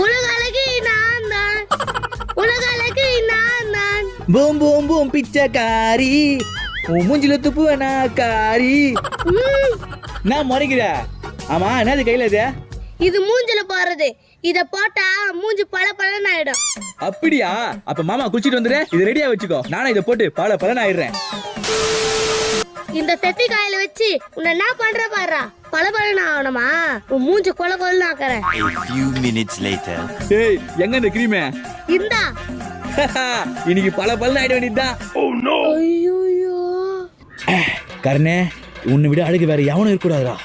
உலக அழகி நான் தான், உலக அழகி நான் தான். பூம் பூம் பூம் பிச்சைக்காரி, உன் மூஞ்சில துப்புவனா காரி. நான் முறைக்கிற. ஆமா என்னது கையில இது? இது மூஞ்சில போறது. இத போட்டா மூஞ்சி பல பலன்னு ஆயிடும். அப்படியா? அப்ப மாமா குளிச்சிட்டு வந்துரு, இது ரெடியா வச்சுக்கோ. நானும் இதை போட்டு பல பலன் ஆயிடுறேன். இந்த செத்தி காயில வச்சு உன்னை என்ன பண்ற பாரு. பல பலன்னு ஆகணுமா? உன் மூஞ்சி கொல கொலன்னு ஆக்குறேன். A few minutes later. ஏய் எங்க இந்த கிரீமே? இந்தா. இன்னைக்கு பல பலன் ஆயிட வேண்டியதுதான். ஐயோ கர்ணே, உன்னை விட அழகு வேற எவனும் இருக்கக்கூடாதுடா.